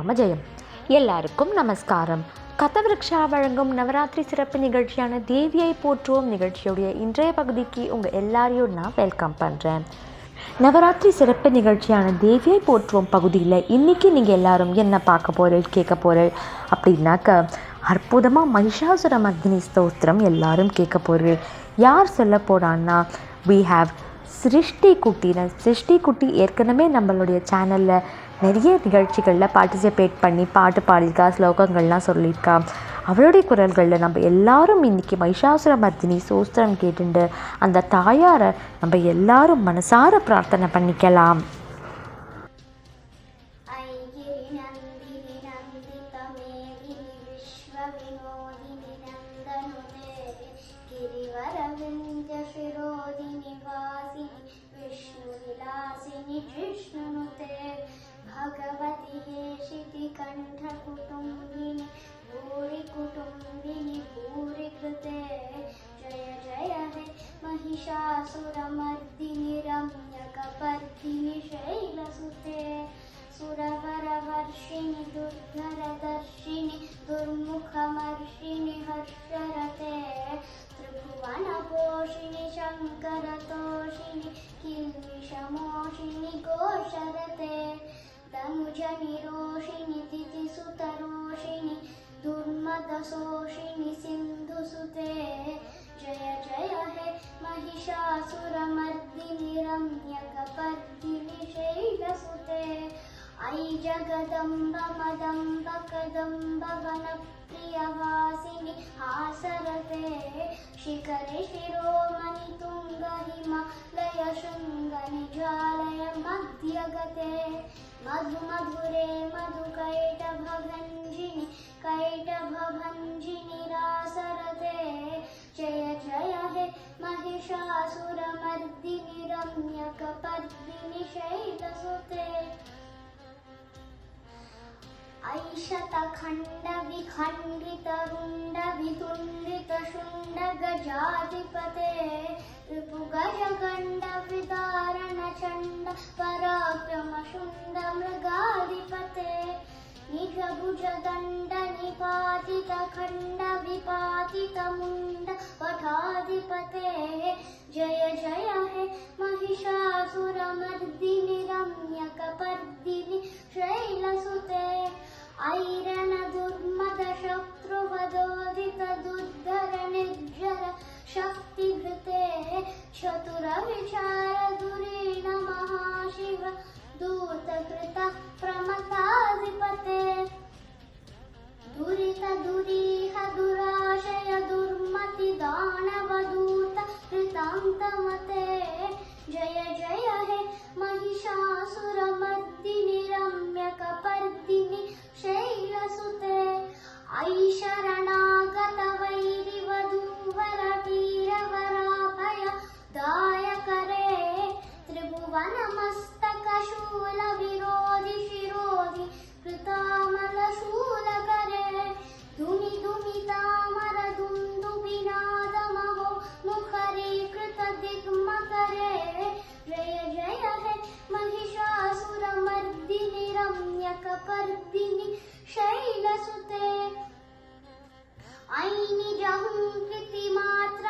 ஸ்ரீராம ஜெயம். எல்லாருக்கும் நமஸ்காரம். கதவிருக்ஷா வழங்கும் நவராத்திரி சிறப்பு நிகழ்ச்சியான தேவியை போற்றுவோம் நிகழ்ச்சியுடைய இன்றைய பகுதிக்கு உங்கள் எல்லாரையும் நான் வெல்கம் பண்ணுறேன். நவராத்திரி சிறப்பு நிகழ்ச்சியான தேவியை போற்றுவோம் பகுதியில் இன்றைக்கி நீங்கள் எல்லாரும் என்ன பார்க்க போகிறீர்கள் கேட்க போகிறீர்கள் அப்படின்னாக்க அற்புதமாக மகிஷாசுர மர்தினி ஸ்தோத்திரம் எல்லாரும் கேட்க போகிறீர்கள். யார் சொல்ல போகிறான்னா we have சிருஷ்டி குட்டி ஏற்கனவே நம்மளுடைய சேனலில் நிறைய நிகழ்ச்சிகளில் பார்ட்டிசிபேட் பண்ணி பாட்டு பாடியிருக்கா, ஸ்லோகங்கள்லாம் சொல்லியிருக்கா. அவளுடைய குரல்களில் நம்ம எல்லாரும் இன்றைக்கி மகிஷாசுர மர்தினி ஸ்தோத்திரம் கேட்டுண்டு அந்த தாயாரை நம்ம எல்லாரும் மனசார பிரார்த்தனை பண்ணிக்கலாம். भगवती हेशिति कंठकुटुम्बिनि भूरि कुटुम्बिनि भूरि कृते जय जय हे महिषासुरमर्दिनि रम्यकपर्दिनि शैलसुते सुरवरवर्षिणि दुर्धरदर्शिनि दुर्मुखमर्षिणि हर्षरते त्रिभुवनपोषिणि शङ्करतोषिणि किल्बिषमोषिणि घोषरते तनुजनिरोषिणि तिथिसुतरोषिणि दुर्मदशोषिणि सिन्धुसुते जय जय हे महिषासुरमर्दिनि रम्यकपर्दिनि शैलसुते ऐ जगदम्ब मदम्ब कदम्ब वनप्रियवासिनि हासरते शिखरे शिरोमणि तुङ्ग हिमालय शृङ्गनिज्वालय मध्यगते मधुमधुरे मधुकैटभभञ्जिनि कैटभभञ्जिनि रासरते जय जय हे महिषासुरमर्दिनि रम्यकपर्दिनि शैलसुते ऐशतखण्डविखण्डितरुण्डवितुण्डितशुण्डगजाधिपते रिपुगजगण्डविदारणचण्ड पराक्रमशुण्डमृगाधिपते निजभुजदण्डनिपातितखण्डविपातितमुण्ड पठाधिपते जय जय हे महिषासुरमर्दिनि रम्यकपर्दिनि शैलसुते ऐरणदुर्मदशत्रुवदोदित दुर्धर निर्जर शक्तिभृते चतुरविचारधुरीण महाशिव दूतकृत प्रमथाधिपते दुरितदुरीह दुराशय दुर्मति दानवदूत कृतान्तमते जय जय हे महिषासुरमर्दिनि रम्यकपर्दिनि शैलसुते ऐ शरणागत वैरिवधूवर वीरवराभय दायकरे त्रिभुवनमस्तकशूल विरोधि शिरोधि कृतामलशूलकरे धुनि धुमितामर दुन्दुभिनादमहो मुखरे कृतदिग्मकरे जय जय हे महिषासुरमर्दिनि रम्यकपर्दिनि शैलसुते ऐ निजहुङ्कृतिमात्र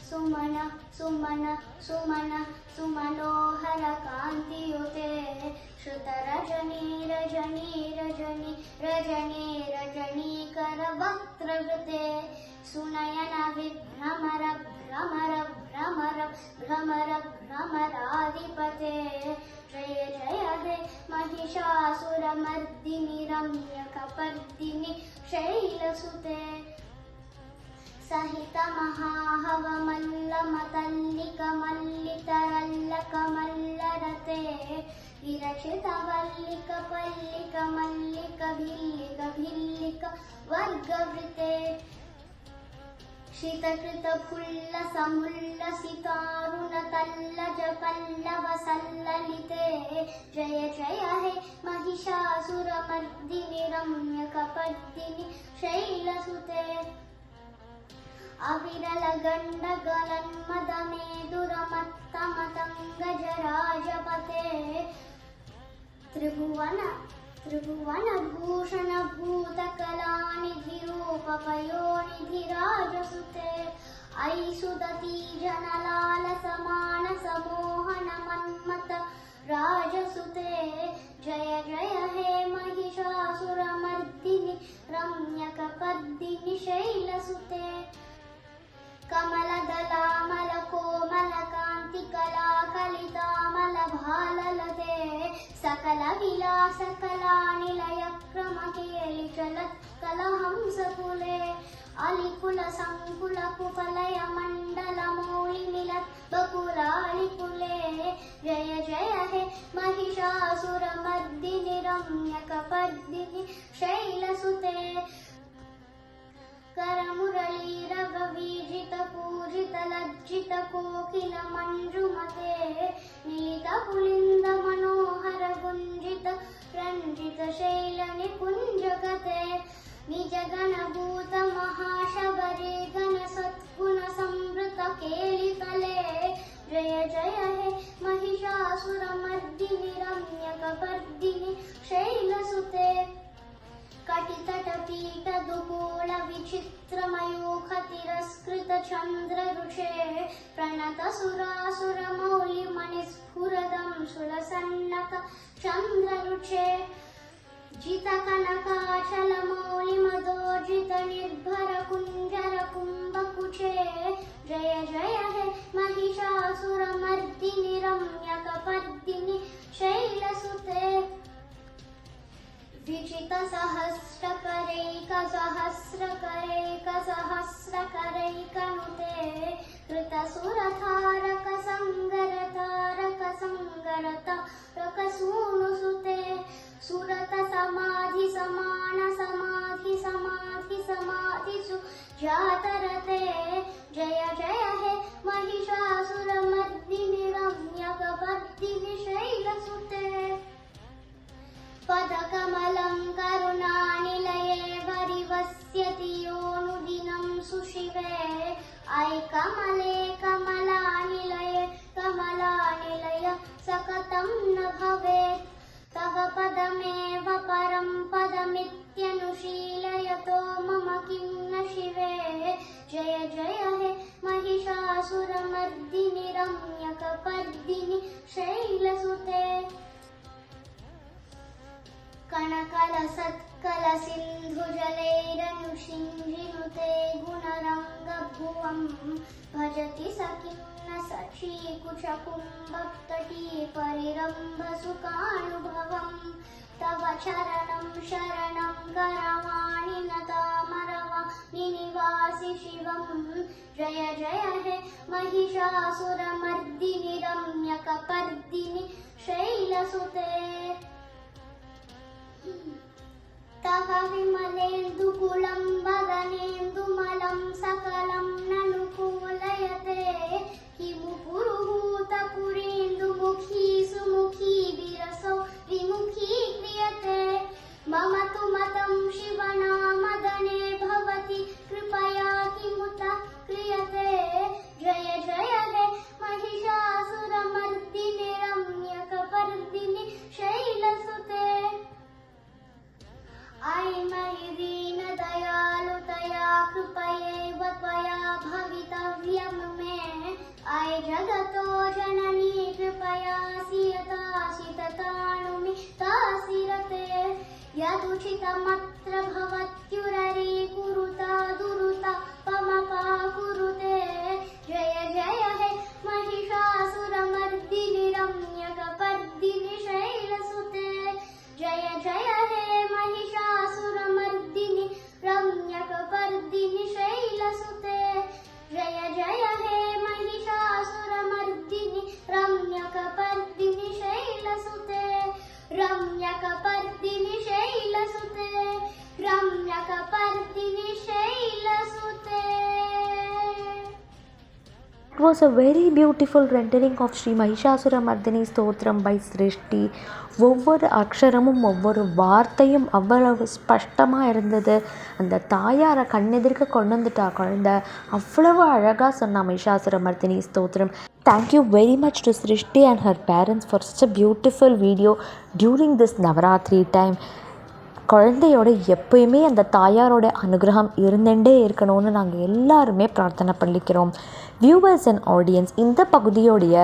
सुमन सुमन सुमन सुमनोहर कान्तियुते श्रुतरजनी रजनी रजनी रजनी रजनीकर वक्त्रगते सुनयन विभ्रमर भ्रमर भ्रमर भ्रमर भ्रमराधिपते जय जय हे महिषासुरमर्दिनि रम्यकपर्दिनि शैलसुते सहित महाहवमल्लमतल्लिकमल्लितरल्लकमल्लरते विरचित वल्लिक पल्लिक मल्लिक भिल्लिक भिल्लिक वर्गवृते शीतकृत फुल्ल समुल्लसितारुण तल्लज पल्लव सल्ललिते जय जय हे महिषासुरमर्दिनि रम्यकपर्दिनि शैलसुते अविरल गण्डगलन्मदमेदुरमत्तमतङ्गजराजपते त्रिभुवन त्रिभुवन भूषण भूतकलानिधिरूपपयोनिधिराजसुते अयि सुदती जनलाल समान समोहन मन्मथ राजसुते जय जय हे महिषासुरमर्दिनि रम्यकपर्दिनि शैलसुते कमलदलामल कोमल कान्ति कला कलितामल भाललते सकल विलास कलानिलय क्रम केलि चलत् कलहंसकुले अलिकुल संकुल कुपलय मण्डल मौलि मिलत् बकुलालिकुले जय जय हे महिषासुरमर्दिनि रम्यकपर्दिनि शैलसुते करमुरलीरववीजित पूजित लज्जित कोकिल मञ्जुमते नीलित पुलिन्द मनोहर गुञ्जित रञ्जित शैल निकुञ्जगते निज गणभूत महाशबरे गण सत्गुण संवृत केलितले जय जय हे महिषासुरमर्दिनि रम्यकपर्दिनि शैलसुते कटितटपीठ दुकूल विचित्रमयूख तिरस्कृत चन्द्ररुचे प्रणत सुरासुर मौलि मणिस्फुरदं सुलसन्नक चन्द्ररुचे जित कनकाचल मौलि मदोजित निर्भर कुञ्जर कुम्भकुचे जय जय हे महिषासुरमर्दिनि रम्यकपर्दिनि शैलसुते विचित सहस्रकरैक सहस्रकरैक सहस्रकरैकनुते कृत सुरतारक संगरतारक संगरतारक सूनुसुते सुरत समाधि समान समाधि समाधि समाधिसु जातरते जय जय हे महिषासुरमर्दिनि रम्यकपर्दिनि शैलसुते पदकमलं करुणानिलये वरिवस्यति योऽनुदिनं सुशिवे अयि कमले कमलानिलये कमलानिलय सकतं न भवेत् तव पदमेव परं पदमित्यनुशीलयतो मम किं न शिवे जय जय हे महिषासुरमर्दिनि रम्यकपर्दिनि शैलसुते कणकलसत्कलसिन्धुजलैरनुषिञ्जिनुते गुणरङ्गभुवं भजति सखिं न सखीकुचकुम्भतटी परिरम्भसुखानुभवं तव चरणं शरणं करवाणि नतामरवाणि निवासि शिवं जय जय हे महिषासुरमर्दिनि रम्यकपर्दिनि शैलसुते तव विमलेन्दुकुलं वदनेन्दुमलं सकलं ननुकूलयते किमु पुरुहूतपुरेन्दुमुखी सुमुखी विरसो विमुखी क्रियते मम तु मतं शिवनामदने भवति कृपया किमुत क्रियते जय जय हे महिषासुरमर्दिनि रम्यकपर्दिनि शैलसुते अयि मयि दीन दयालुतया कृपयैव त्वया भविता आय जगतो जननी कृपया सियतासि तथानुमि तासिरते यदुचितमत्र भवत्युररे कुरुता दुरुता पमपा कुरुते जय जय हे महिषासुरमर्दिनि रम्यकपर्दिनि शैलसुते जय जय हे महिषासुरमर्दिनि रम्यकपर्दिनि शैलसुते जय जय हे महिषासुरमर्दिनि रम्यकपर्दिनि शैलसुते रम्यकपर्दिनि शैलसुते रम्यकपर्दिनि शैलसुते. It was a very beautiful rendering of Sri Mahishasuramardini Stotram by Srishti. ஒவ்வொரு அக்ஷரமும் ஒவ்வொரு வார்த்தையும் அவ்வளவு ஸ்பஷ்டமாக இருந்தது. அந்த தாயாரை கண்ணெதிர்க்க கொண்டு வந்துட்டா குழந்தை. அவ்வளவு அழகாக சொன்னா மகிஷாசுரமர்தினி ஸ்தோத்திரம். Thank you very much to Srishti and her parents for such a beautiful video during this Navaratri time. குழந்தையோட எப்பயுமே அந்த தாயாரோட அனுகிரகம் இருந்துகிட்டே இருக்கணும்னு நாங்கள் எல்லாருமே பிரார்த்தனை பண்ணிக்கிறோம். வியூவர்ஸ் அண்ட் ஆடியன்ஸ், இந்த பகுதியோடைய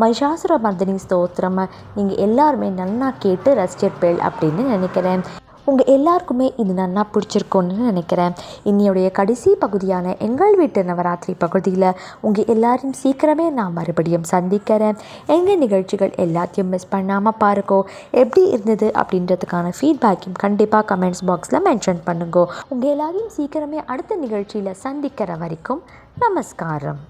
மகிஷாசுரமர்தினி ஸ்தோத்திரம் நீங்கள் எல்லாருமே நல்லா கேட்டு ரசிச்சிருப்பேள் அப்படின்னு நினைக்கிறேன். உங்கள் எல்லாருக்குமே இது நல்லா பிடிச்சிருக்கோன்னு நினைக்கிறேன். இன்னையோடைய கடைசி பகுதியான எங்கள் வீட்டு நவராத்திரி பகுதியில் உங்கள் எல்லாரையும் சீக்கிரமே நான் மறுபடியும் சந்திக்கிறேன். எங்கள் நிகழ்ச்சிகள் எல்லாத்தையும் மிஸ் பண்ணாமல் பாருங்கோ. எப்படி இருந்தது அப்படின்றதுக்கான ஃபீட்பேக்கையும் கண்டிப்பாக கமெண்ட்ஸ் பாக்ஸில் மென்ஷன் பண்ணுங்கோ. உங்கள் எல்லாரையும் சீக்கிரமே அடுத்த நிகழ்ச்சியில் சந்திக்கிற வரைக்கும் நமஸ்காரம்.